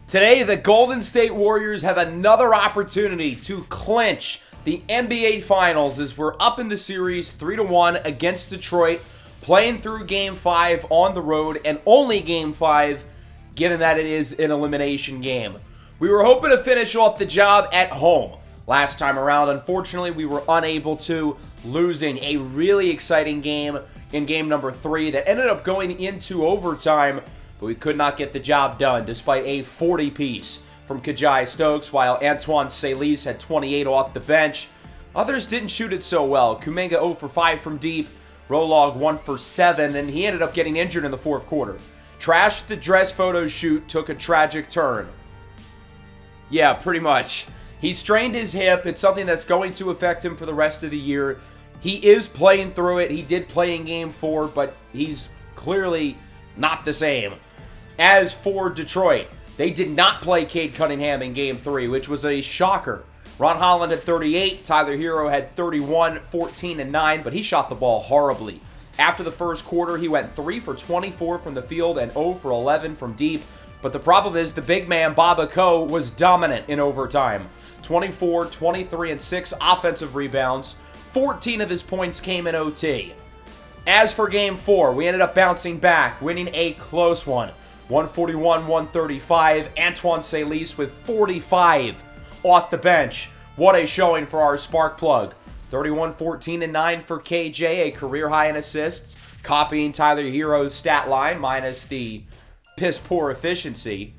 Today, the Golden State Warriors have another opportunity to clinch the NBA Finals as we're up in the series 3-1 against Detroit, playing through Game 5 on the road, and only Game 5, given that it is an elimination game. We were hoping to finish off the job at home last time around. Unfortunately, we were unable to, losing a really exciting game in game number 3 that ended up going into overtime, but we could not get the job done despite a 40-piece from Kajai Stokes, while Antoine Salis had 28 off the bench. Others didn't shoot it so well. Kuminga 0 for 5 from deep, Rolog 1 for 7, and he ended up getting injured in the fourth quarter. Trash the dress photo shoot took a tragic turn. Yeah, pretty much. He strained his hip. It's something that's going to affect him for the rest of the year. He is playing through it. He did play in Game 4, but he's clearly not the same. As for Detroit, they did not play Cade Cunningham in Game 3, which was a shocker. Ron Holland had 38, Tyler Hero had 31, 14, and 9, but he shot the ball horribly. After the first quarter, he went 3 for 24 from the field and 0 for 11 from deep. But the problem is the big man, Baba Ko, was dominant in overtime. 24, 23, and 6 offensive rebounds. 14 of his points came in OT. As for Game 4, we ended up bouncing back, winning a close one. 141-135. Antoine Salis with 45 off the bench. What a showing for our spark plug. 31, 14, and 9 for KJ, a career high in assists, copying Tyler Hero's stat line minus the piss-poor efficiency.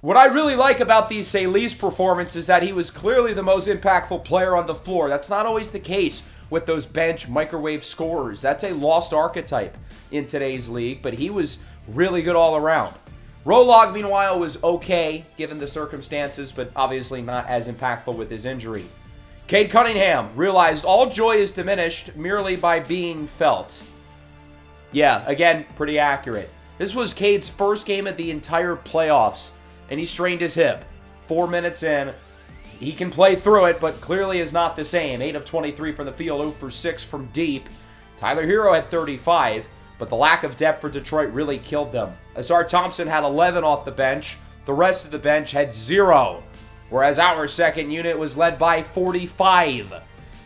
What I really like about the Salis performance is that he was clearly the most impactful player on the floor. That's not always the case with those bench microwave scorers. That's a lost archetype in today's league, but he was really good all around. Rolog, meanwhile, was okay given the circumstances, but obviously not as impactful with his injury. Cade Cunningham realized all joy is diminished merely by being felt. Yeah, again, pretty accurate. This was Cade's first game of the entire playoffs, and he strained his hip. 4 minutes in, he can play through it, but clearly is not the same. 8 of 23 from the field, 0 for 6 from deep. Tyler Hero had 35, but the lack of depth for Detroit really killed them. Asar Thompson had 11 off the bench. The rest of the bench had 0, whereas our second unit was led by 45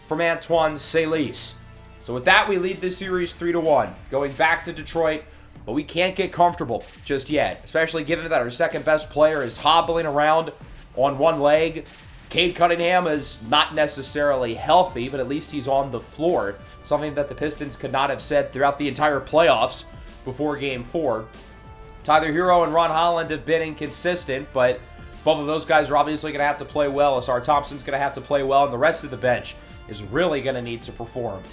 from Antoine Salis. So with that, we lead this series 3-1, going back to Detroit, but we can't get comfortable just yet, especially given that our second best player is hobbling around on one leg. Cade Cunningham is not necessarily healthy, but at least he's on the floor, something that the Pistons could not have said throughout the entire playoffs before Game 4. Tyler Hero and Ron Holland have been inconsistent, but both of those guys are obviously going to have to play well. Asar Thompson's going to have to play well, and the rest of the bench is really going to need to perform.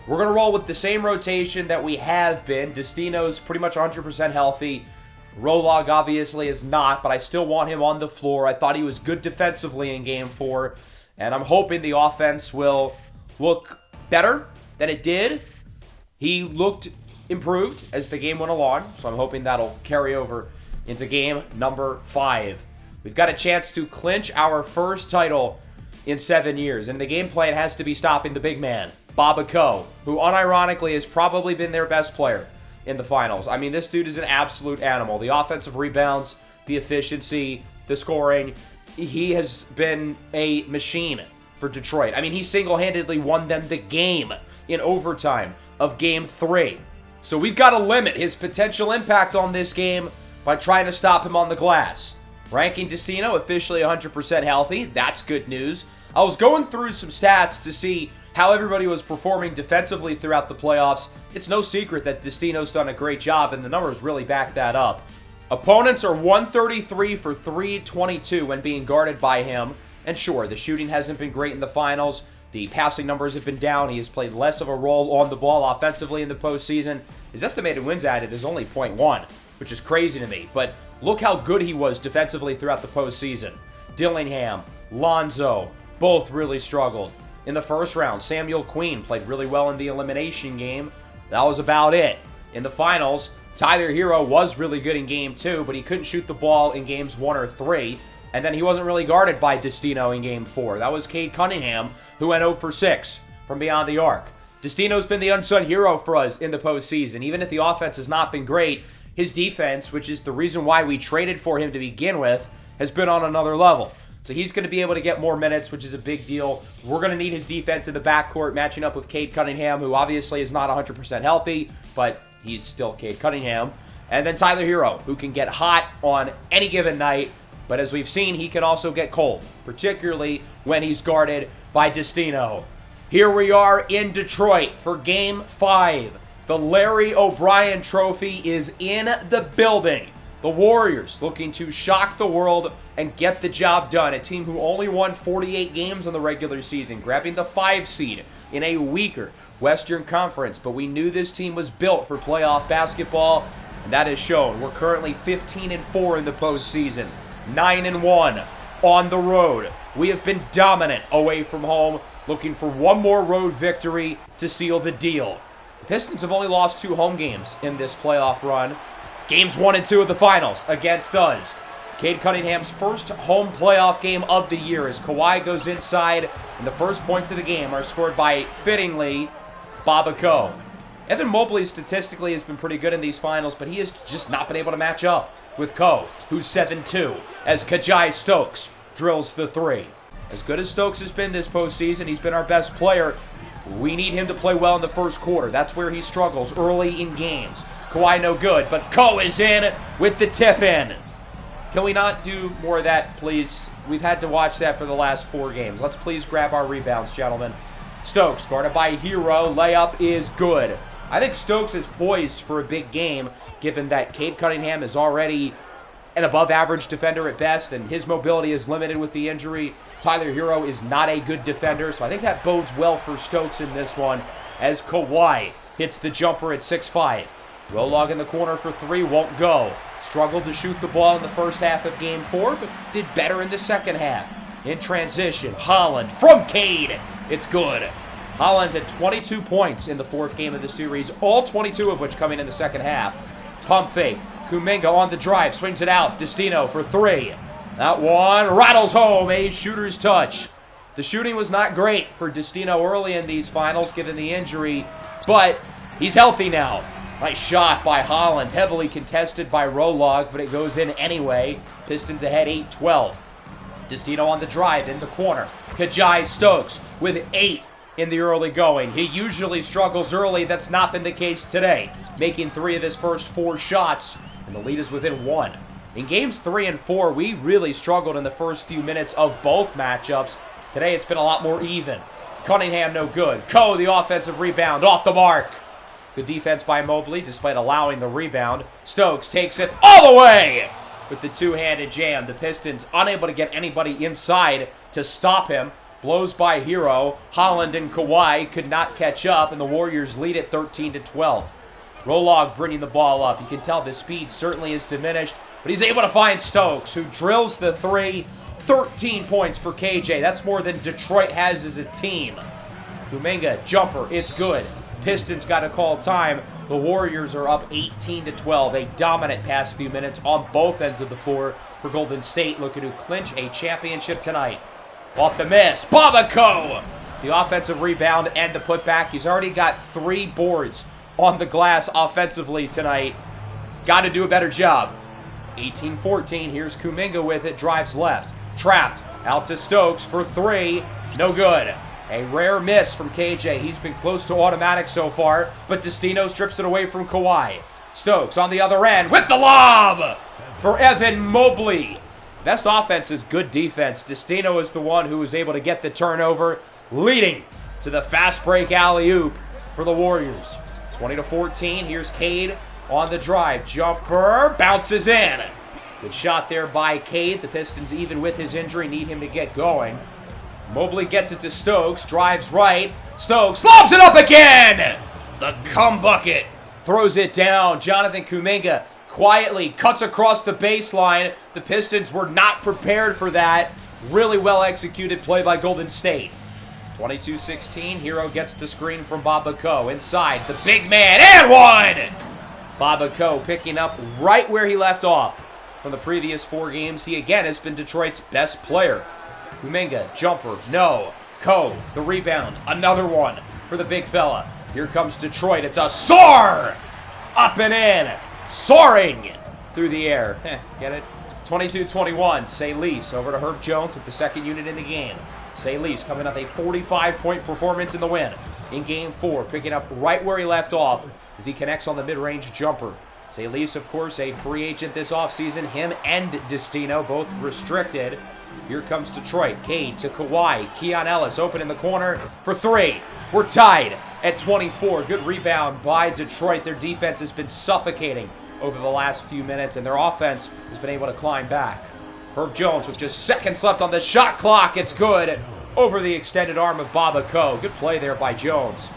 We're going to roll with the same rotation that we have been. Destino's pretty much 100% healthy. Rolog obviously is not, but I still want him on the floor. I thought he was good defensively in Game 4, and I'm hoping the offense will look better than it did. He looked improved as the game went along, so I'm hoping that'll carry over into game number 5. We've got a chance to clinch our first title in 7 years, and the game plan has to be stopping the big man, Baba Ko, who unironically has probably been their best player in the finals. I mean, this dude is an absolute animal. The offensive rebounds, the efficiency, the scoring, he has been a machine for Detroit. I mean, he single-handedly won them the game in overtime of Game 3. So we've got to limit his potential impact on this game by trying to stop him on the glass. Ranking Destino officially 100% healthy. That's good news. I was going through some stats to see how everybody was performing defensively throughout the playoffs. It's no secret that Destino's done a great job, and the numbers really back that up. Opponents are 133 for 322 when being guarded by him. And sure, the shooting hasn't been great in the finals. The passing numbers have been down. He has played less of a role on the ball offensively in the postseason. His estimated wins added is only 0.1, which is crazy to me. But look how good he was defensively throughout the postseason. Dillingham, Lonzo, both really struggled. In the first round, Samuel Queen played really well in the elimination game. That was about it. In the finals, Tyler Hero was really good in Game 2, but he couldn't shoot the ball in Games 1 or 3. And then he wasn't really guarded by Destino in Game 4. That was Cade Cunningham, who went 0 for 6 from beyond the arc. Destino's been the unsung hero for us in the postseason. Even if the offense has not been great, his defense, which is the reason why we traded for him to begin with, has been on another level. So he's going to be able to get more minutes, which is a big deal. We're going to need his defense in the backcourt, matching up with Cade Cunningham, who obviously is not 100% healthy, but he's still Cade Cunningham. And then Tyler Hero, who can get hot on any given night, but as we've seen, he can also get cold, particularly when he's guarded by Destino. Here we are in Detroit for Game 5. The Larry O'Brien Trophy is in the building. The Warriors looking to shock the world and get the job done. A team who only won 48 games in the regular season, grabbing the 5 seed in a weaker Western Conference. But we knew this team was built for playoff basketball, and that is shown. We're currently 15-4 in the postseason, 9-1 on the road. We have been dominant away from home, looking for one more road victory to seal the deal. The Pistons have only lost 2 home games in this playoff run. Games 1 and 2 of the finals against us. Cade Cunningham's first home playoff game of the year as Kawhi goes inside, and the first points of the game are scored by, fittingly, Baba Ko. Evan Mobley statistically has been pretty good in these finals, but he has just not been able to match up with Ko, who's 7-2, as Kajai Stokes drills the 3. As good as Stokes has been this postseason, he's been our best player. We need him to play well in the first quarter. That's where he struggles early in games. Kawhi no good, but Ko is in with the tip in. Can we not do more of that, please? We've had to watch that for the last 4 games. Let's please grab our rebounds, gentlemen. Stokes guarded by Hero. Layup is good. I think Stokes is poised for a big game, given that Cade Cunningham is already an above-average defender at best, and his mobility is limited with the injury. Tyler Hero is not a good defender, so I think that bodes well for Stokes in this one, as Kawhi hits the jumper at 6'5". Rolog in the corner for 3, won't go. Struggled to shoot the ball in the first half of Game 4, but did better in the second half. In transition, Holland from Cade. It's good. Holland had 22 points in the 4th game of the series, all 22 of which coming in the second half. Pump fake. Kuminga on the drive, swings it out. Destino for 3. That one rattles home, a shooter's touch. The shooting was not great for Destino early in these finals, given the injury, but he's healthy now. Nice shot by Holland, heavily contested by Rolog, but it goes in anyway. Pistons ahead 8-12. Destino on the drive in the corner. Kajai Stokes with 8 in the early going. He usually struggles early. That's not been the case today. Making 3 of his first 4 shots, and the lead is within 1. In games 3 and 4, we really struggled in the first few minutes of both matchups. Today it's been a lot more even. Cunningham no good. Ko, the offensive rebound, off the mark. Good defense by Mobley, despite allowing the rebound. Stokes takes it all the way with the 2-handed jam. The Pistons unable to get anybody inside to stop him. Blows by Hero. Holland and Kawhi could not catch up, and the Warriors lead at 13-12. Rolog bringing the ball up. You can tell the speed certainly is diminished, but he's able to find Stokes, who drills the 3. 13 points for KJ. That's more than Detroit has as a team. Kuminga, jumper, it's good. Pistons got to call time. The Warriors are up 18-12. A dominant past few minutes on both ends of the floor for Golden State, looking to clinch a championship tonight. Off the miss, Baba Ko! The offensive rebound and the putback. He's already got 3 boards on the glass offensively tonight. Got to do a better job. 18-14, here's Kuminga with it, drives left. Trapped, out to Stokes for 3, no good. A rare miss from KJ. He's been close to automatic so far, but Destino strips it away from Kawhi. Stokes on the other end with the lob for Evan Mobley. Best offense is good defense. Destino is the one who was able to get the turnover, leading to the fast break alley-oop for the Warriors. 20-14, here's Cade on the drive. Jumper, bounces in. Good shot there by Cade. The Pistons, even with his injury, need him to get going. Mobley gets it to Stokes, drives right. Stokes lobs it up again! The cum bucket throws it down. Jonathan Kuminga quietly cuts across the baseline. The Pistons were not prepared for that. Really well executed play by Golden State. 22-16, Hero gets the screen from Baba Ko. Inside, the big man, and one! Baba Ko picking up right where he left off. From the previous 4 games, he again has been Detroit's best player. Kuminga, jumper, no. Ko, the rebound, another one for the big fella. Here comes Detroit, it's a soar! Up and in! soaring through the air. Get it? 22-21. Salise over to Herb Jones with the second unit in the game. Salise coming off a 45-point performance in the win in Game 4, picking up right where he left off as he connects on the mid-range jumper. Salise, of course, a free agent this offseason. Him and Destino both restricted. Here comes Detroit. Cade to Kawhi. Keon Ellis open in the corner for three. We're tied at 24. Good rebound by Detroit. Their defense has been suffocating over the last few minutes, and their offense has been able to climb back. Herb Jones with just seconds left on the shot clock. It's good over the extended arm of Baba Ko. Good play there by Jones.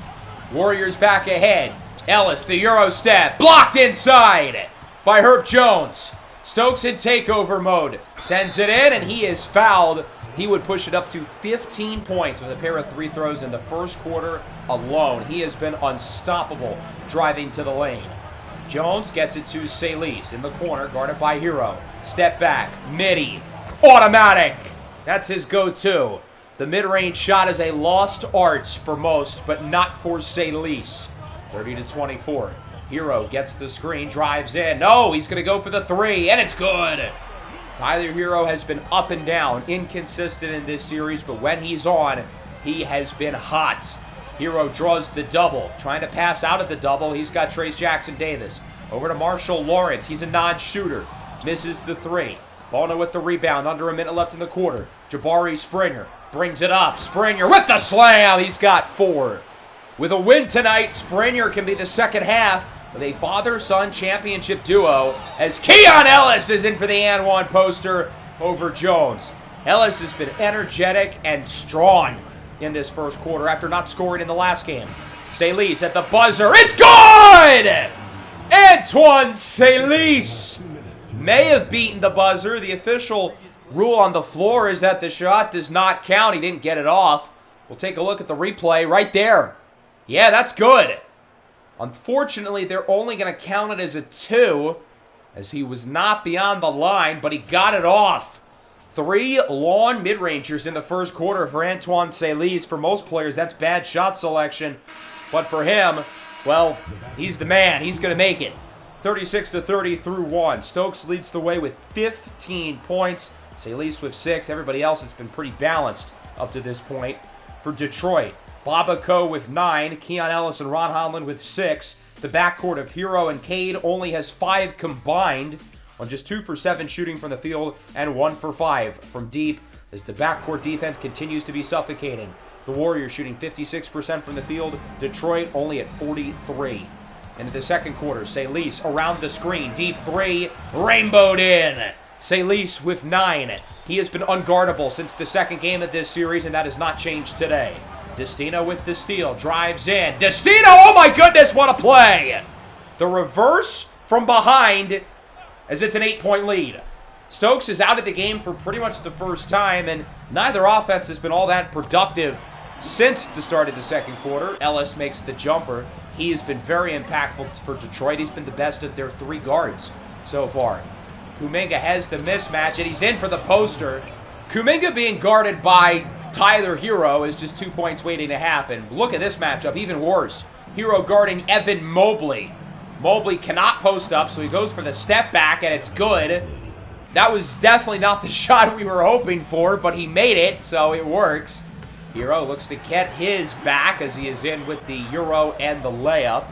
Warriors back ahead. Ellis, the Euro step, blocked inside by Herb Jones. Stokes in takeover mode. Sends it in, and he is fouled. He would push it up to 15 points with a pair of free throws in the first quarter alone. He has been unstoppable driving to the lane. Jones gets it to Salise in the corner, guarded by Hero. Step back, midi, automatic. That's his go-to. The mid-range shot is a lost art for most, but not for Salise. 30-24. Hero gets the screen, drives in. No, he's going to go for the three, and it's good. Tyler Hero has been up and down, inconsistent in this series, but when he's on, he has been hot. Hero draws the double, trying to pass out at the double. He's got Trace Jackson-Davis. Over to Marshall Lawrence. He's a non-shooter. Misses the three. Bono with the rebound, under a minute left in the quarter. Jabari Springer brings it up. Springer with the slam. He's got four. With a win tonight, Springer can be the second half with a father-son championship duo as Keon Ellis is in for the and one poster over Jones. Ellis has been energetic and strong in this first quarter after not scoring in the last game. Salise at the buzzer. It's good! Antoine Salise may have beaten the buzzer. The official rule on the floor is that the shot does not count. He didn't get it off. We'll take a look at the replay right there. Yeah, that's good. Unfortunately, they're only going to count it as a 2, as he was not beyond the line, but he got it off. 3 long mid-rangers in the first quarter for Antoine Salise. For most players, that's bad shot selection. But for him, well, he's the man. He's going to make it. 36-30 through 1. Stokes leads the way with 15 points. Salise with 6. Everybody else has been pretty balanced up to this point. For Detroit, Baba Ko with 9. Keon Ellis and Ron Holland with 6. The backcourt of Hero and Cade only has 5 combined, on just 2 for 7 shooting from the field and 1 for 5 from deep, as the backcourt defense continues to be suffocating. The Warriors shooting 56% from the field. Detroit only at 43. Into the second quarter, Salise around the screen. Deep 3, rainbowed in. Salise with 9. He has been unguardable since the second game of this series, and that has not changed today. Destino with the steal, drives in. Destino, oh my goodness, what a play! The reverse from behind, as it's an 8-point lead. Stokes is out of the game for pretty much the first time, and neither offense has been all that productive since the start of the second quarter. Ellis makes the jumper. He has been very impactful for Detroit. He's been the best of their 3 guards so far. Kuminga has the mismatch, and he's in for the poster. Kuminga being guarded by Tyler Hero is just 2 points waiting to happen. Look at this matchup, even worse. Hero guarding Evan Mobley. Mobley cannot post up, so he goes for the step back, and it's good. That was definitely not the shot we were hoping for, but he made it, so it works. Hero looks to get his back as he is in with the Euro and the layup.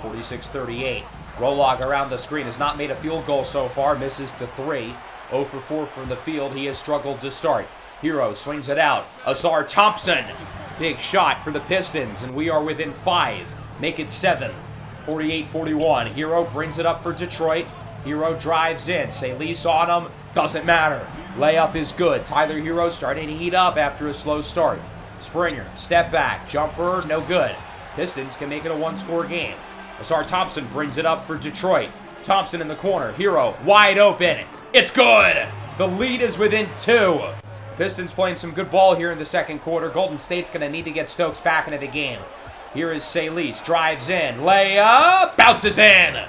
46-38. Rolog around the screen has not made a field goal so far, misses the 3. 0 for 4 from the field. He has struggled to start. Hero swings it out. Asar Thompson. Big shot for the Pistons, and we are within 5. Make it 7. 48-41. Hero brings it up for Detroit. Hero drives in. Salise on him. Doesn't matter. Layup is good. Tyler Hero starting to heat up after a slow start. Springer, step back. Jumper, no good. Pistons can make it a 1-score game. Asar Thompson brings it up for Detroit. Thompson in the corner. Hero wide open. It's good. The lead is within 2. Pistons playing some good ball here in the second quarter. Golden State's going to need to get Stokes back into the game. Here is Salise. Drives in. Layup. Bounces in.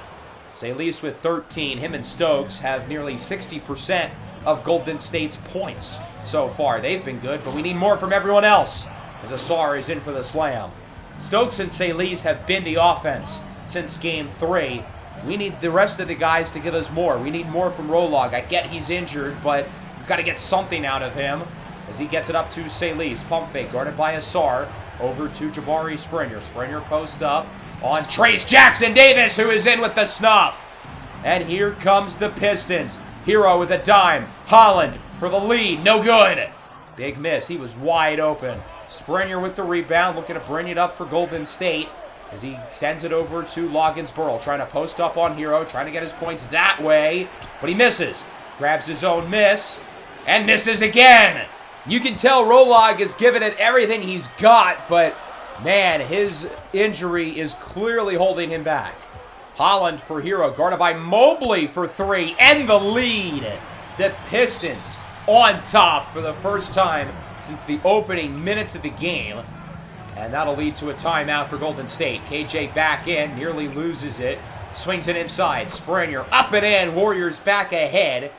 Salise with 13. Him and Stokes have nearly 60% of Golden State's points so far. They've been good, but we need more from everyone else as Asar is in for the slam. Stokes and Salise have been the offense since Game 3. We need the rest of the guys to give us more. We need more from Rolog. I get he's injured, but we've got to get something out of him as he gets it up to Salis. Pump fake guarded by Asar. Over to Jabari Springer. Springer post up on Trace Jackson Davis, who is in with the snuff. And here comes the Pistons. Hero with a dime. Holland for the lead. No good. Big miss. He was wide open. Springer with the rebound, looking to bring it up for Golden State as he sends it over to Loggins-Burl, trying to post up on Hero, trying to get his points that way, but he misses. Grabs his own miss, and misses again. You can tell Rolog is giving it everything he's got, but man, his injury is clearly holding him back. Holland for Hero, guarded by Mobley for three, and the lead. The Pistons on top for the first time since the opening minutes of the game. And that'll lead to a timeout for Golden State. KJ back in, nearly loses it. Swings it inside. Springer up and in. Warriors back ahead.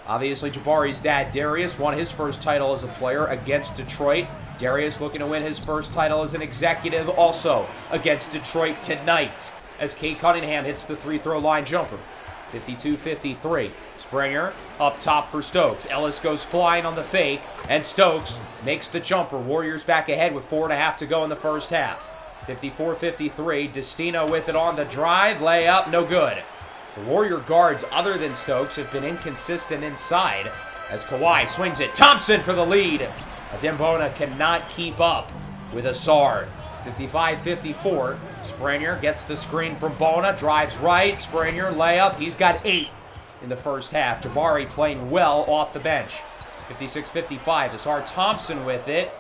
Obviously, Jabari's dad, Darius, won his first title as a player against Detroit. Darius looking to win his first title as an executive also against Detroit tonight as Cade Cunningham hits the free-throw line jumper. 52-53. Springer up top for Stokes. Ellis goes flying on the fake, and Stokes makes the jumper. Warriors back ahead with 4.5 to go in the first half. 54-53. Destino with it on the drive. Layup, no good. The Warrior guards, other than Stokes, have been inconsistent inside as Kawhi swings it. Thompson for the lead. Adembona cannot keep up with Asar. 55-54. Springer gets the screen from Bona. Drives right. Springer, layup. He's got 8 in the first half. Jabari playing well off the bench. 56-55. Asar Thompson with it.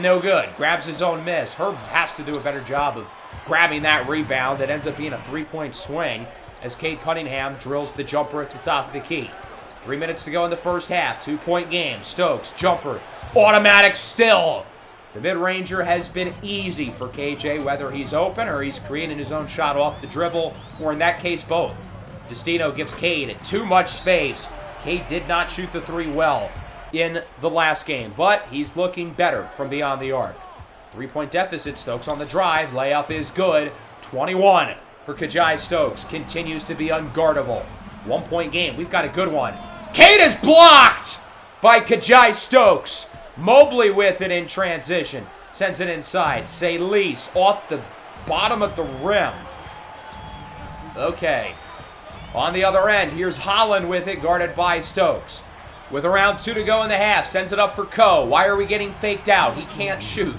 No good. Grabs his own miss. Herb has to do a better job of grabbing that rebound. It ends up being a 3-point swing as Cade Cunningham drills the jumper at the top of the key. 3 minutes to go in the first half. 2-point game. Stokes, jumper, automatic still. The mid-ranger has been easy for KJ, whether he's open or he's creating his own shot off the dribble, or in that case, both. Destino gives Cade too much space. Cade did not shoot the three well in the last game, but he's looking better from beyond the arc. 3-point deficit. Stokes on the drive. Layup is good. 21 for Kajai Stokes. Continues to be unguardable. 1-point game. We've got a good one. Cade is blocked by Kajai Stokes. Mobley with it in transition. Sends it inside. Salis off the bottom of the rim. Okay. On the other end, here's Holland with it, guarded by Stokes. With around 2 to go in the half, sends it up for Ko. Why are we getting faked out? He can't shoot.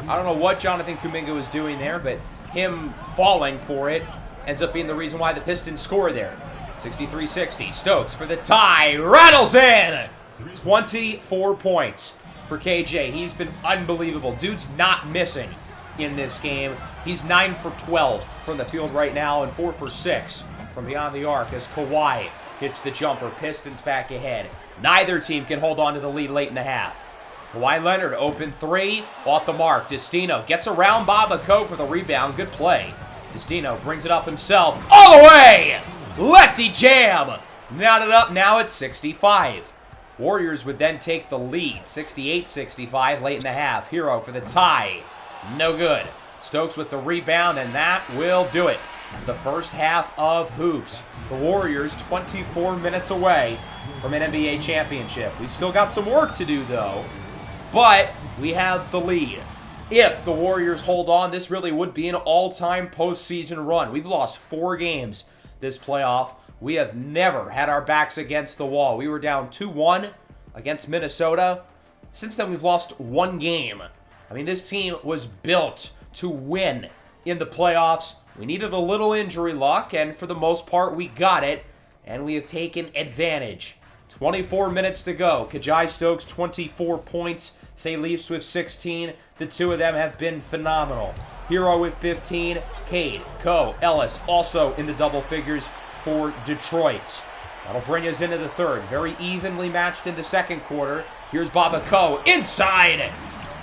I don't know what Jonathan Kuminga was doing there, but him falling for it ends up being the reason why the Pistons score there. 63-60. Stokes for the tie. Rattles in. 24 points for KJ. He's been unbelievable. Dude's not missing in this game. He's 9 for 12 from the field right now and 4 for 6 from beyond the arc as Kawhi hits the jumper. Pistons back ahead. Neither team can hold on to the lead late in the half. Kawhi Leonard, open three, off the mark. Destino gets around Baba Ko for the rebound. Good play. Destino brings it up himself. All the way! Lefty jam! Knotted up, now it's 65. Warriors would then take the lead. 68-65 late in the half. Hero for the tie. No good. Stokes with the rebound, and that will do it. The first half of hoops. The Warriors 24 minutes away from an NBA championship. We've still got some work to do, though, but we have the lead. If the Warriors hold on, this really would be an all-time postseason run. We've lost 4 games this playoff. We have never had our backs against the wall. We were down 2-1 against Minnesota. Since then, we've lost 1 game. I mean, this team was built to win in the playoffs. We needed a little injury luck, and for the most part, we got it, and we have taken advantage. 24 minutes to go. Kajai Stokes, 24 points. Salis with 16. The two of them have been phenomenal. Hero with 15. Cade, Ko, Ellis also in the double figures for Detroit. That'll bring us into the third. Very evenly matched in the second quarter. Here's Baba Ko inside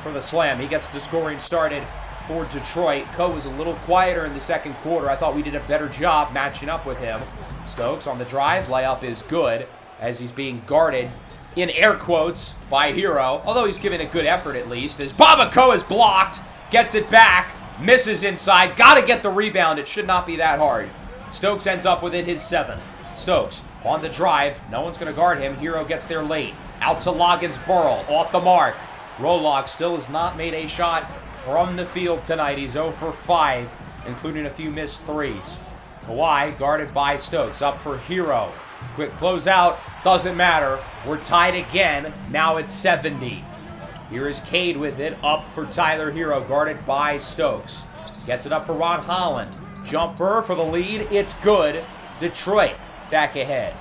for the slam. He gets the scoring started for Detroit. Ko was a little quieter in the second quarter. I thought we did a better job matching up with him. Stokes on the drive. Layup is good as he's being guarded in air quotes by Hero. Although he's giving a good effort at least. As Baba Ko is blocked. Gets it back. Misses inside. Got to get the rebound. It should not be that hard. Stokes ends up within his 7. Stokes on the drive. No one's going to guard him. Hero gets there late. Out to Loggins Burrell. Off the mark. Rolog still has not made a shot from the field tonight. He's 0 for 5, including a few missed threes. Kawhi guarded by Stokes. Up for Hero. Quick closeout. Doesn't matter. We're tied again. Now it's 70. Here is Cade with it. Up for Tyler Hero. Guarded by Stokes. Gets it up for Ron Holland. Jumper for the lead. It's good. Detroit back ahead.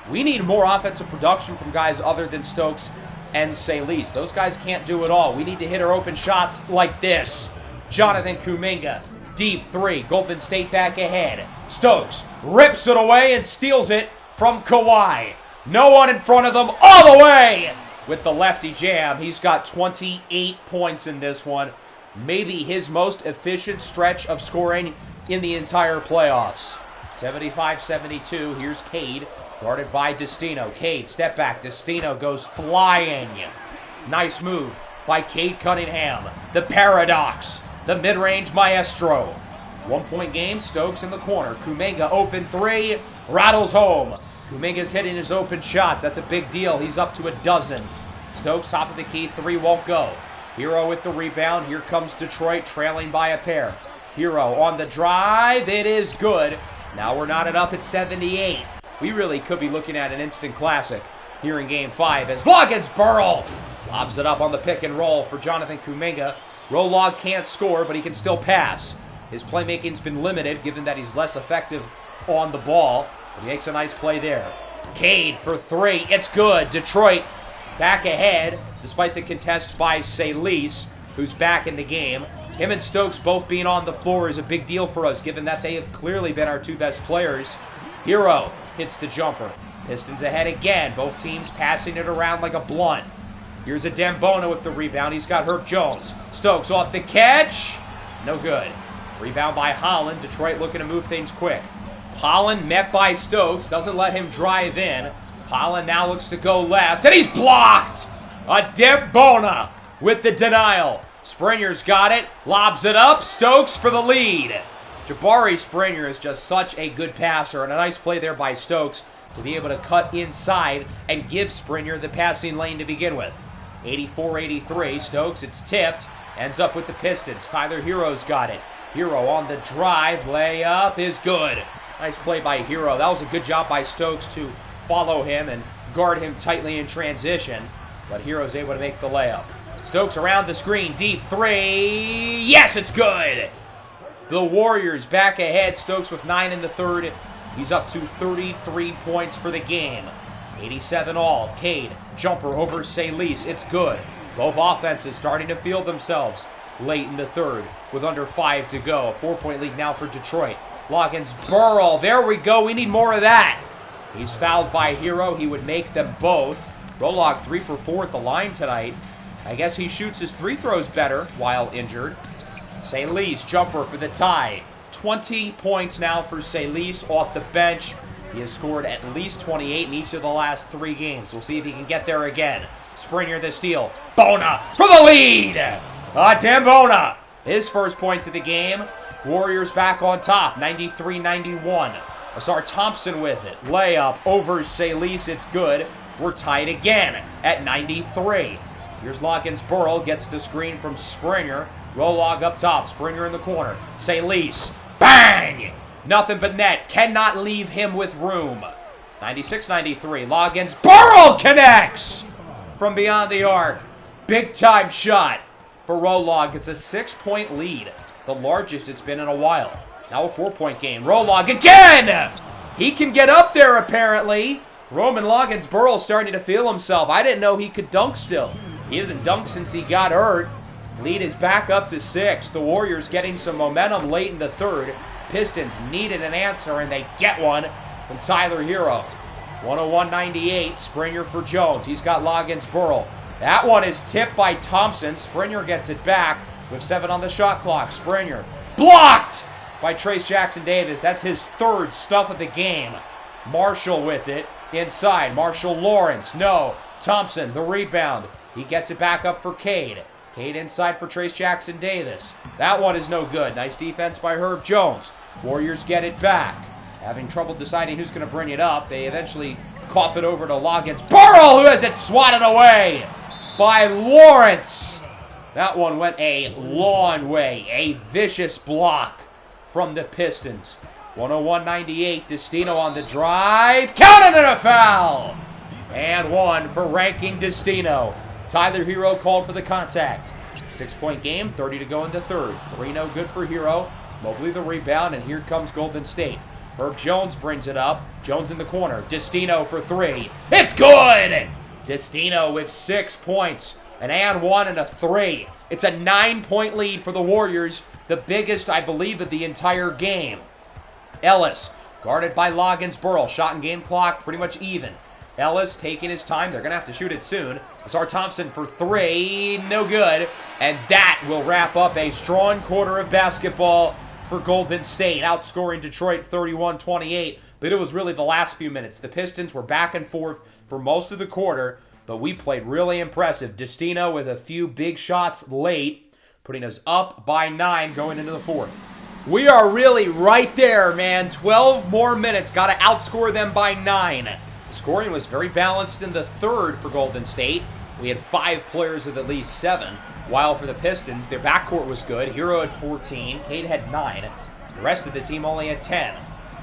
We need more offensive production from guys other than Stokes and Salis. Those guys can't do it all. We need to hit our open shots like this. Jonathan Kuminga, deep 3. Golden State back ahead. Stokes rips it away and steals it from Kawhi. No one in front of them all the way with the lefty jam. He's got 28 points in this one. Maybe his most efficient stretch of scoring in the entire playoffs. 75-72. Here's Cade, guarded by Destino. Cade, step back. Destino goes flying. Nice move by Cade Cunningham. The paradox. The mid-range maestro. 1-point game. Stokes in the corner. Kuminga open 3. Rattles home. Kuminga's hitting his open shots. That's a big deal. He's up to a dozen. Stokes, top of the key. 3 won't go. Hero with the rebound. Here comes Detroit, trailing by a pair. Hero on the drive. It is good. Now we're knotted up at 78. We really could be looking at an instant classic here in Game 5 as Loggins Burrell lobs it up on the pick and roll for Jonathan Kuminga. Rolog can't score, but he can still pass. His playmaking's been limited given that he's less effective on the ball, but he makes a nice play there. Cade for 3. It's good. Detroit back ahead despite the contest by Salis, who's back in the game. Him and Stokes both being on the floor is a big deal for us, given that they have clearly been our 2 best players. Hero hits the jumper. Pistons ahead again. Both teams passing it around like a blunt. Here's a Dembona with the rebound. He's got Herb Jones. Stokes off the catch. No good. Rebound by Holland. Detroit looking to move things quick. Holland met by Stokes. Doesn't let him drive in. Holland now looks to go left. And he's blocked! A Dembona with the denial. Springer's got it, lobs it up, Stokes for the lead. Jabari Springer is just such a good passer, and a nice play there by Stokes to be able to cut inside and give Springer the passing lane to begin with. 84-83, Stokes, it's tipped, ends up with the Pistons. Tyler Hero's got it. Hero on the drive, layup is good. Nice play by Hero. That was a good job by Stokes to follow him and guard him tightly in transition, but Hero's able to make the layup. Stokes around the screen, deep 3. Yes, it's good. The Warriors back ahead. Stokes with 9 in the third. He's up to 33 points for the game. 87 all. Cade, jumper over Salis. It's good. Both offenses starting to feel themselves late in the third with under 5 to go. A 4-point lead now for Detroit. Loggins Burrell. There we go. We need more of that. He's fouled by Hero. He would make them both. Rolog 3 for 4 at the line tonight. I guess he shoots his free throws better while injured. Salis, jumper for the tie. 20 points now for Salis off the bench. He has scored at least 28 in each of the last 3 games. We'll see if he can get there again. Springer the steal. Bona for the lead! Dembona. His first points of the game. Warriors back on top, 93-91. Asar Thompson with it. Layup over Salis. It's good. We're tied again at 93. Here's Loggins Burrell, gets the screen from Springer. Rolog up top, Springer in the corner. Salis, bang! Nothing but net, cannot leave him with room. 96-93, Loggins Burrell connects from beyond the arc. Big time shot for Rolog. It's a 6-point lead, the largest it's been in a while. Now a 4-point game. Rolog again! He can get up there apparently. Roman Loggins Burrell starting to feel himself. I didn't know he could dunk still. He hasn't dunked since he got hurt. Lead is back up to 6. The Warriors getting some momentum late in the third. Pistons needed an answer, and they get one from Tyler Hero. 101-98, Springer for Jones. He's got Loggins Burrell. That one is tipped by Thompson. Springer gets it back with 7 on the shot clock. Springer blocked by Trayce Jackson-Davis. That's his 3rd stuff of the game. Marshall with it. Inside, Marshall Lawrence. No. Thompson, the rebound. He gets it back up for Cade. Cade inside for Trayce Jackson-Davis. That one is no good. Nice defense by Herb Jones. Warriors get it back. having trouble deciding who's going to bring it up. They eventually cough it over to Loggins. Burrell, who has it swatted away by Lawrence. That one went a long way. A vicious block from the Pistons. 101-98. Destino on the drive. Counted and a foul. And one for ranking Destino. Tyler Hero called for the contact. 6-point game, 30 to go in the third. 3 no good for Hero. Mobley the rebound, and here comes Golden State. Herb Jones brings it up. Jones in the corner. Destino for 3. It's good! Destino with 6 points. An and 1 and a 3. It's a 9-point lead for the Warriors. The biggest, I believe, of the entire game. Ellis, guarded by Loggins Burrell. Shot and game clock pretty much even. Ellis taking his time. They're going to have to shoot it soon. Asar Thompson for 3. No good. And that will wrap up a strong quarter of basketball for Golden State. Outscoring Detroit 31-28. But it was really the last few minutes. The Pistons were back and forth for most of the quarter. But we played really impressive. Destino with a few big shots late, putting us up by 9 going into the fourth. We are really right there, man. 12 more minutes. Got to outscore them by 9. The scoring was very balanced in the third for Golden State. We had 5 players with at least 7. While for the Pistons, their backcourt was good. Hero had 14. Cade had 9. The rest of the team only had 10.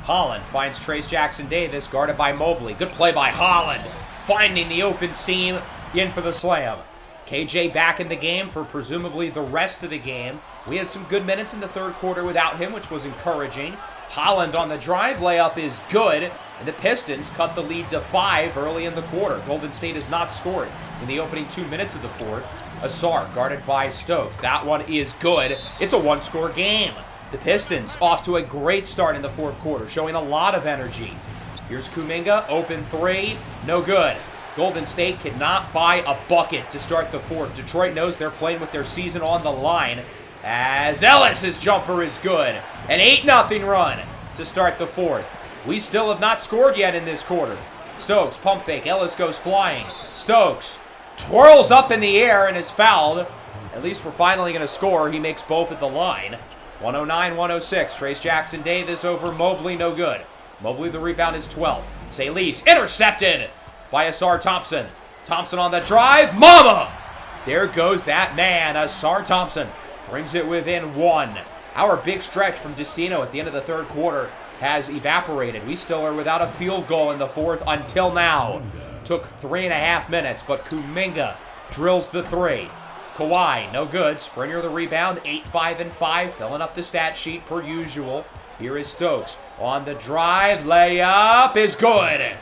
Holland finds Trace Jackson-Davis, guarded by Mobley. Good play by Holland, finding the open seam, in for the slam. KJ back in the game for presumably the rest of the game. We had some good minutes in the third quarter without him, which was encouraging. Holland on the drive, layup is good, and the Pistons cut the lead to 5 early in the quarter. Golden State has not scored in the opening 2 minutes of the fourth. Asar guarded by Stokes. That one is good. It's a 1-score game. The Pistons off to a great start in the fourth quarter, showing a lot of energy. Here's Kuminga, open 3, no good. Golden State cannot buy a bucket to start the fourth. Detroit knows they're playing with their season on the line, as Ellis' jumper is good. An 8-0 run to start the fourth. We still have not scored yet in this quarter. Stokes, pump fake, Ellis goes flying. Stokes twirls up in the air and is fouled. At least we're finally going to score. He makes both at the line. 109-106. Trace Jackson-Davis over Mobley, no good. Mobley, the rebound is 12. Salis intercepted by Asar Thompson. Thompson on the drive. Mama! There goes that man. Asar Thompson brings it within 1. Our big stretch from Destino at the end of the third quarter has evaporated. We still are without a field goal in the fourth until now. Took 3.5 minutes, but Kuminga drills the 3. Kawhi, no good. Springer the rebound, 8-5-5, filling up the stat sheet per usual. Here is Stokes on the drive. Layup is good.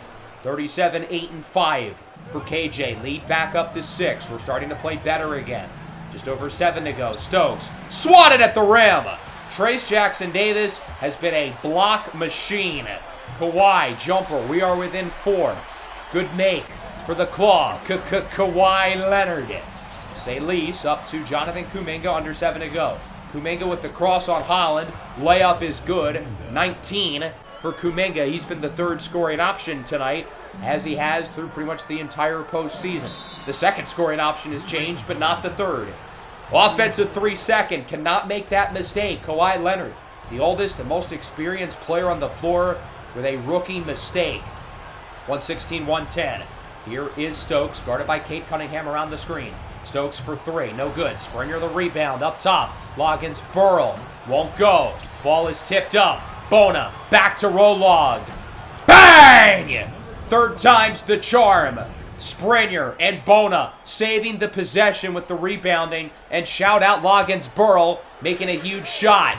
37-8-5 for KJ. Lead back up to 6. We're starting to play better again. Just over 7 to go. Stokes swatted at the rim. Trace Jackson-Davis has been a block machine. Kawhi, jumper. We are within 4. Good make for the claw. Kawhi Leonard. Salis up to Jonathan Kuminga, under 7 to go. Kuminga with the cross on Holland. Layup is good. 19 for Kuminga. He's been the third scoring option tonight, as he has through pretty much the entire postseason. The second scoring option has changed, but not the third. Offensive 3-second. Cannot make that mistake. Kawhi Leonard, the oldest and most experienced player on the floor, with a rookie mistake. 116-110. Here is Stokes, guarded by Kate Cunningham around the screen. Stokes for 3, no good. Springer the rebound, up top. Loggins Burrell, won't go. Ball is tipped up. Bona, back to Rolog. Bang! Third time's the charm. Springer and Bona saving the possession with the rebounding. And shout out Loggins Burrell, making a huge shot.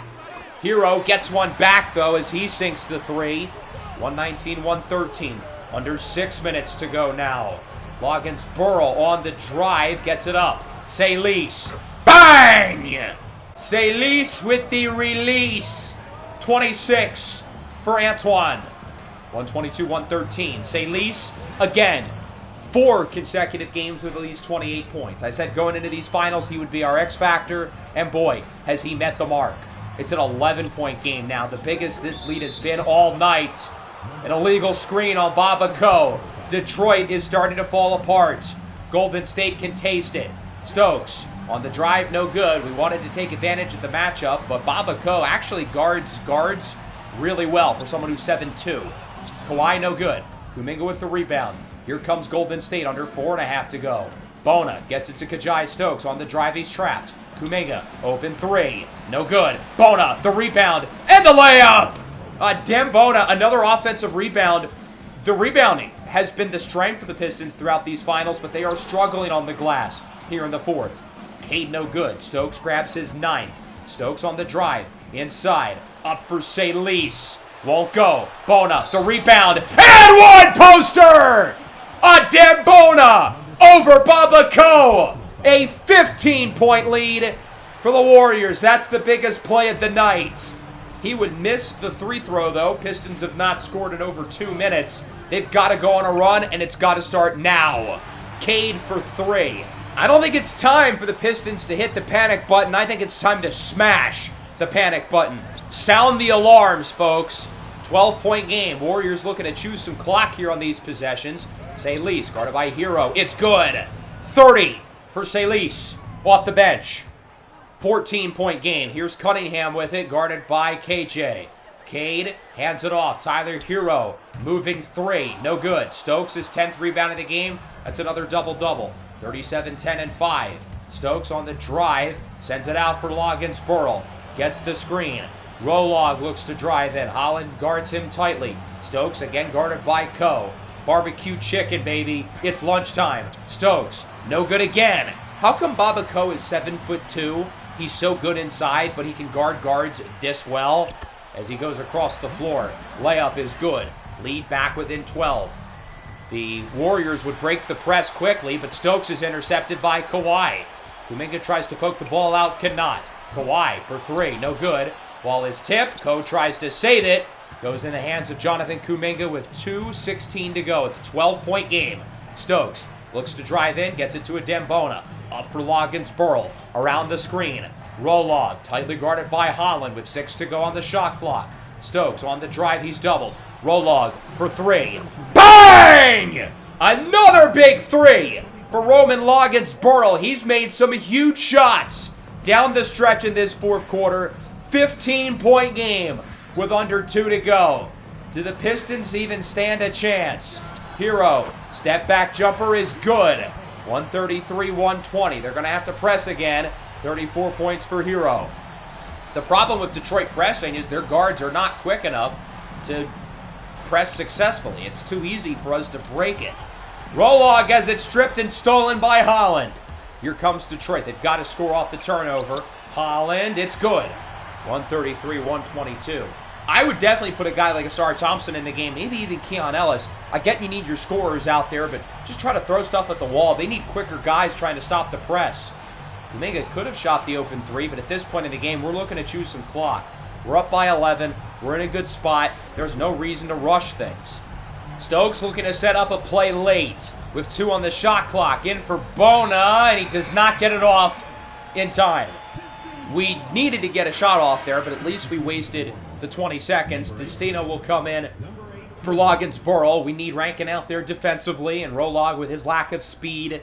Hero gets one back, though, as he sinks the 3. 119-113. Under 6 minutes to go now. Loggins Burrell on the drive, gets it up. Salis, bang! Salis with the release. 26 for Antoine. 122-113. Salis, again, 4 consecutive games with at least 28 points. I said going into these finals he would be our X factor, and boy, has he met the mark. It's an 11-point game now, the biggest this lead has been all night. An illegal screen on Babako. Detroit is starting to fall apart. Golden State can taste it. Stokes on the drive, no good. We wanted to take advantage of the matchup, but Babako actually guards really well for someone who's 7'2". Kawhi, no good. Kuminga with the rebound. Here comes Golden State under 4.5 to go. Bona gets it to Kajai Stokes. On the drive, he's trapped. Kuminga, open three. No good. Bona, the rebound, and the layup! Dem Bona, another offensive rebound. The rebounding has been the strength for the Pistons throughout these finals, but they are struggling on the glass here in the fourth. Cade, no good. Stokes grabs his 9th. Stokes on the drive. Inside. Up for Salis. Won't go. Bona, the rebound, and one poster! Dem Bona over Babako! A 15-point lead for the Warriors. That's the biggest play of the night. He would miss the free throw, though. Pistons have not scored in over 2 minutes. They've got to go on a run, and it's got to start now. Cade for 3. I don't think it's time for the Pistons to hit the panic button. I think it's time to smash the panic button. Sound the alarms, folks. 12-point game. Warriors looking to choose some clock here on these possessions. Salis, guarded by Hero. It's good. 30 for Salis off the bench. 14-point game. Here's Cunningham with it, guarded by KJ. Cade hands it off. Tyler Hero moving 3. No good. Stokes, his 10th rebound of the game. That's another double-double. 37, 10, and 5. Stokes on the drive. Sends it out for Loggins-Burrell. Gets the screen. Rolog looks to drive in. Holland guards him tightly. Stokes again guarded by Ko. Barbecue chicken, baby. It's lunchtime. Stokes, no good again. How come Babako is 7'2"? He's so good inside, but he can guard guards this well as he goes across the floor. Layup is good. Lead back within 12. The Warriors would break the press quickly, but Stokes is intercepted by Kawhi. Kuminga tries to poke the ball out, cannot. Kawhi for 3, no good. Ball is tipped. Ko tries to save it. Goes in the hands of Jonathan Kuminga with 2:16 to go. It's a 12-point game. Stokes looks to drive in, gets it to Dem Bona. Up for Loggins-Burrell. Around the screen. Rolog, tightly guarded by Holland with 6 to go on the shot clock. Stokes on the drive, he's doubled. Rolog for 3. Bang! Another big 3 for Roman Loggins-Burrell. He's made some huge shots down the stretch in this fourth quarter. 15-point game with under 2 to go. Do the Pistons even stand a chance? Hero, step back jumper is good. 133-120. They're going to have to press again. 34 points for Hero. The problem with Detroit pressing is their guards are not quick enough to press successfully. It's too easy for us to break it. Rolog has it stripped and stolen by Holland. Here comes Detroit. They've got to score off the turnover. Holland, it's good. 133-122. I would definitely put a guy like Asar Thompson in the game, maybe even Keon Ellis. I get you need your scorers out there, but just try to throw stuff at the wall. They need quicker guys trying to stop the press. Kuminga could have shot the open 3, but at this point in the game, we're looking to choose some clock. We're up by 11. We're in a good spot. There's no reason to rush things. Stokes looking to set up a play late with 2 on the shot clock. In for Bona, and he does not get it off in time. We needed to get a shot off there, but at least we wasted the 20 seconds. Destino will come in for Loggins-Burrell. We need Rankin out there defensively, and Rolog with his lack of speed.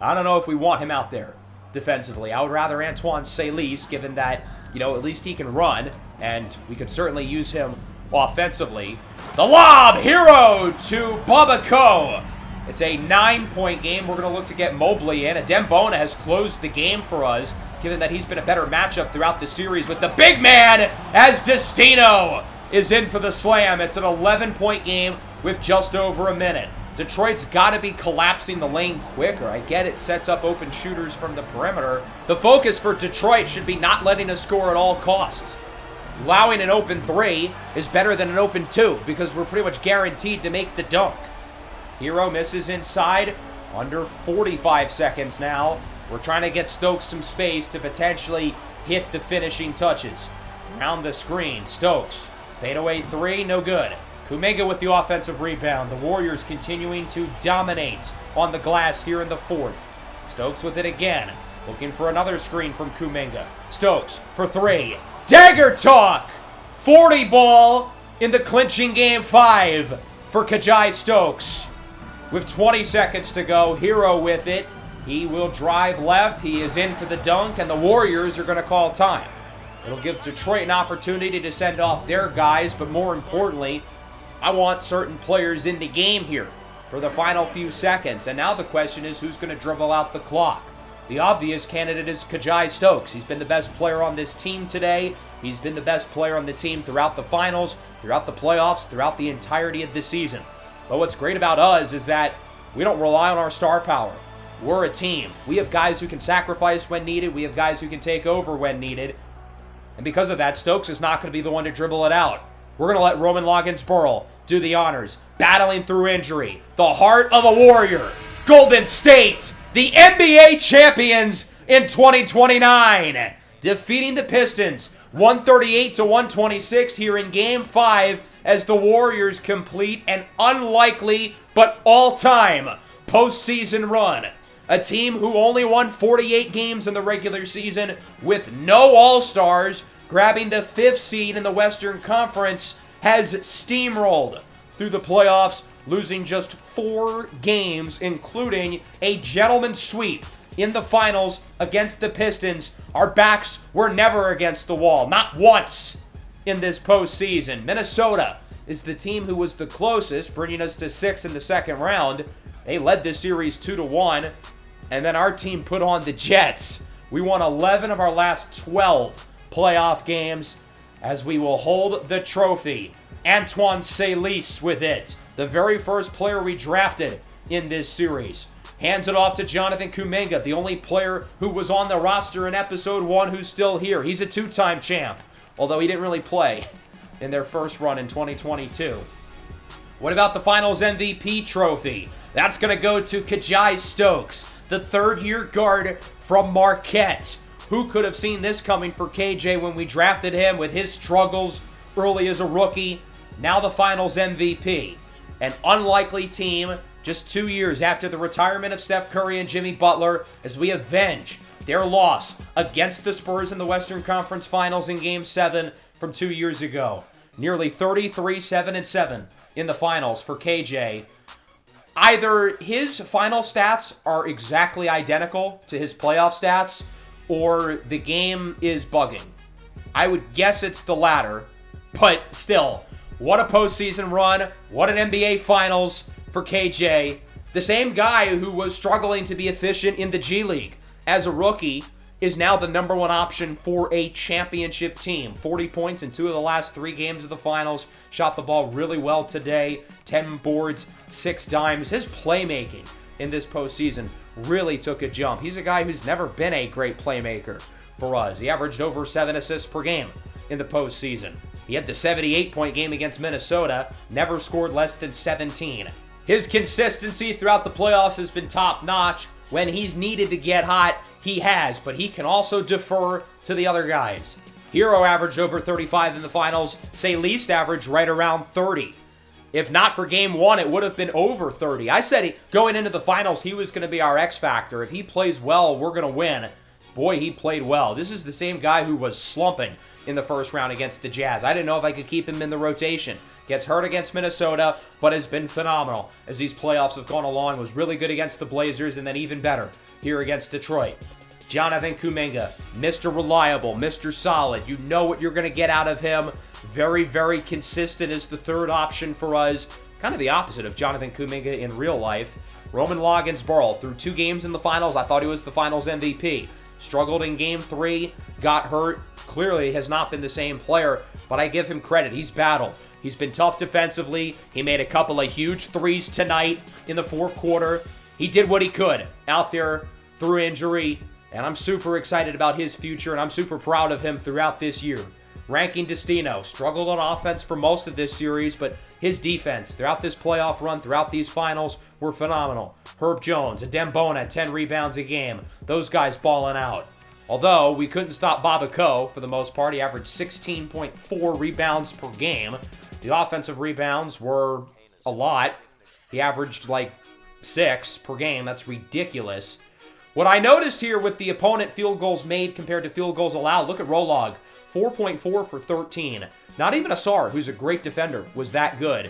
I don't know if we want him out there defensively. I would rather Antoine Salis, given that, at least he can run, and we could certainly use him offensively. The lob, Hero to Babako. It's a 9-point game. We're going to look to get Mobley in. Dem Bona has closed the game for us, given that he's been a better matchup throughout the series with the big man as Destino is in for the slam. It's an 11-point game with just over a minute. Detroit's got to be collapsing the lane quicker. I get it sets up open shooters from the perimeter. The focus for Detroit should be not letting us score at all costs. Allowing an open 3 is better than an open 2 because we're pretty much guaranteed to make the dunk. Hero misses inside. Under 45 seconds now. We're trying to get Stokes some space to potentially hit the finishing touches. Around the screen, Stokes. Fadeaway 3, no good. Kuminga with the offensive rebound. The Warriors continuing to dominate on the glass here in the fourth. Stokes with it again. Looking for another screen from Kuminga. Stokes for 3. Dagger talk! 40 ball in the clinching game 5 for Kajai Stokes. With 20 seconds to go, Hero with it. He will drive left. He is in for the dunk, and the Warriors are going to call time. It'll give Detroit an opportunity to send off their guys, but more importantly, I want certain players in the game here for the final few seconds. And now the question is, who's going to dribble out the clock? The obvious candidate is Kajai Stokes. He's been the best player on this team today. He's been the best player on the team throughout the finals, throughout the playoffs, throughout the entirety of the season. But what's great about us is that we don't rely on our star power. We're a team. We have guys who can sacrifice when needed. We have guys who can take over when needed. And because of that, Stokes is not going to be the one to dribble it out. We're going to let Roman Loggins-Burl do the honors, battling through injury. The heart of a warrior. Golden State, the NBA champions in 2029. Defeating the Pistons 138-126 here in Game 5 as the Warriors complete an unlikely but all-time postseason run. A team who only won 48 games in the regular season with no All-Stars, grabbing the 5th seed in the Western Conference, has steamrolled through the playoffs, losing just 4 games, including a gentleman's sweep in the finals against the Pistons. Our backs were never against the wall, not once in this postseason. Minnesota is the team who was the closest, bringing us to 6 in the second round. They led this series 2-1, and then our team put on the Jets. We won 11 of our last 12 playoff games as we will hold the trophy. Antoine Salis with it, the very first player we drafted in this series. Hands it off to Jonathan Kuminga, the only player who was on the roster in episode 1 who's still here. He's a 2-time champ, although he didn't really play in their first run in 2022. What about the Finals MVP trophy? That's going to go to Kajai Stokes, the third-year guard from Marquette. Who could have seen this coming for KJ when we drafted him with his struggles early as a rookie? Now the Finals MVP. An unlikely team just 2 years after the retirement of Steph Curry and Jimmy Butler as we avenge their loss against the Spurs in the Western Conference Finals in Game 7 from 2 years ago. Nearly 33-7-7 in the finals for KJ. Either his final stats are exactly identical to his playoff stats, or the game is bugging. I would guess it's the latter, but still, what a postseason run, what an NBA Finals for KJ. The same guy who was struggling to be efficient in the G League as a rookie is now the number 1 option for a championship team. 40 points in 2 of the last 3 games of the finals. Shot the ball really well today. 10 boards, 6 dimes. His playmaking in this postseason really took a jump. He's a guy who's never been a great playmaker for us. He averaged over 7 assists per game in the postseason. He had the 78-point game against Minnesota, never scored less than 17. His consistency throughout the playoffs has been top-notch. When he's needed to get hot, he has, but he can also defer to the other guys. Hero averaged over 35 in the finals. Salis averaged right around 30. If not for Game 1, it would have been over 30. I said going into the finals, he was going to be our X factor. If he plays well, we're going to win. Boy, he played well. This is the same guy who was slumping in the first round against the Jazz. I didn't know if I could keep him in the rotation. Gets hurt against Minnesota, but has been phenomenal as these playoffs have gone along. Was really good against the Blazers, and then even better here against Detroit. Jonathan Kuminga, Mr. Reliable, Mr. Solid. You know what you're going to get out of him. Very, very consistent as the third option for us. Kind of the opposite of Jonathan Kuminga in real life. Roman Loggins-Burl, through 2 games in the finals, I thought he was the finals MVP. Struggled in Game 3, got hurt, clearly has not been the same player, but I give him credit. He's battled. He's been tough defensively. He made a couple of huge threes tonight in the fourth quarter. He did what he could out there through injury, and I'm super excited about his future, and I'm super proud of him throughout this year. Ranking Destino struggled on offense for most of this series, but his defense throughout this playoff run, throughout these finals, were phenomenal. Herb Jones, Adem Bona, 10 rebounds a game. Those guys balling out. Although we couldn't stop Babaco for the most part. He averaged 16.4 rebounds per game. The offensive rebounds were a lot. He averaged like 6 per game. That's ridiculous. What I noticed here with the opponent field goals made compared to field goals allowed, look at Rolog. 4.4 for 13. Not even Asar, who's a great defender, was that good.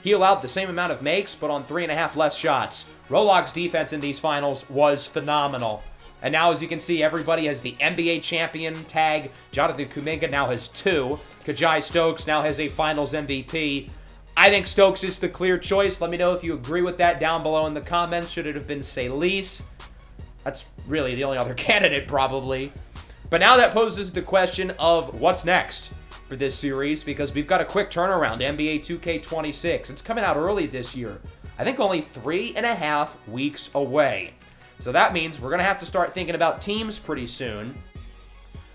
He allowed the same amount of makes, but on 3.5 less shots. Rolog's defense in these finals was phenomenal. And now, as you can see, everybody has the NBA champion tag. Jonathan Kuminga now has 2. Kajai Stokes now has a Finals MVP. I think Stokes is the clear choice. Let me know if you agree with that down below in the comments. Should it have been Salise? That's really the only other candidate, probably. But now that poses the question of what's next for this series, because we've got a quick turnaround, NBA 2K26. It's coming out early this year. I think only 3.5 weeks away. So that means we're going to have to start thinking about teams pretty soon.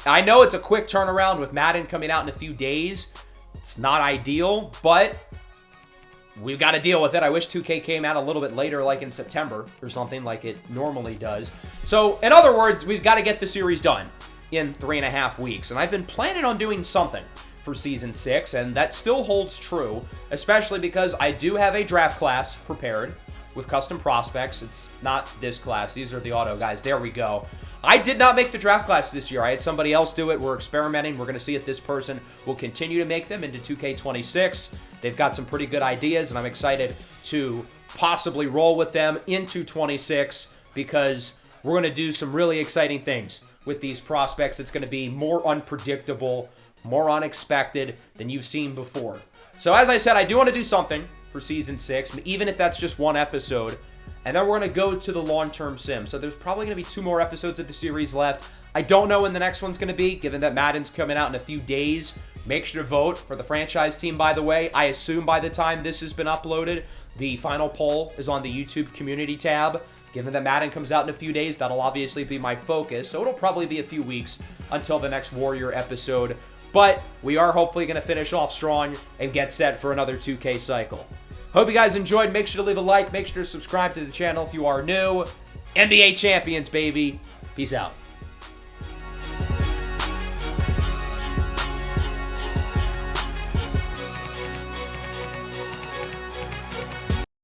I know it's a quick turnaround with Madden coming out in a few days. It's not ideal, but we've got to deal with it. I wish 2K came out a little bit later, like in September or something like it normally does. So, in other words, we've got to get the series done in 3.5 weeks. And I've been planning on doing something for Season 6, and that still holds true, especially because I do have a draft class prepared with custom prospects. It's not this class. These are the auto guys. There we go. I did not make the draft class this year. I had somebody else do it. We're experimenting. We're going to see if this person will continue to make them into 2K26. They've got some pretty good ideas, and I'm excited to possibly roll with them into 26 because we're going to do some really exciting things with these prospects. It's going to be more unpredictable, more unexpected than you've seen before. So as I said, I do want to do something for Season 6, even if that's just one episode. And then we're going to go to the long-term sim. So there's probably going to be 2 more episodes of the series left. I don't know when the next one's going to be, given that Madden's coming out in a few days. Make sure to vote for the franchise team, by the way. I assume by the time this has been uploaded, the final poll is on the YouTube community tab. Given that Madden comes out in a few days, that'll obviously be my focus. So it'll probably be a few weeks until the next Warrior episode. But we are hopefully going to finish off strong and get set for another 2K cycle. Hope you guys enjoyed. Make sure to leave a like. Make sure to subscribe to the channel if you are new. NBA champions, baby. Peace out.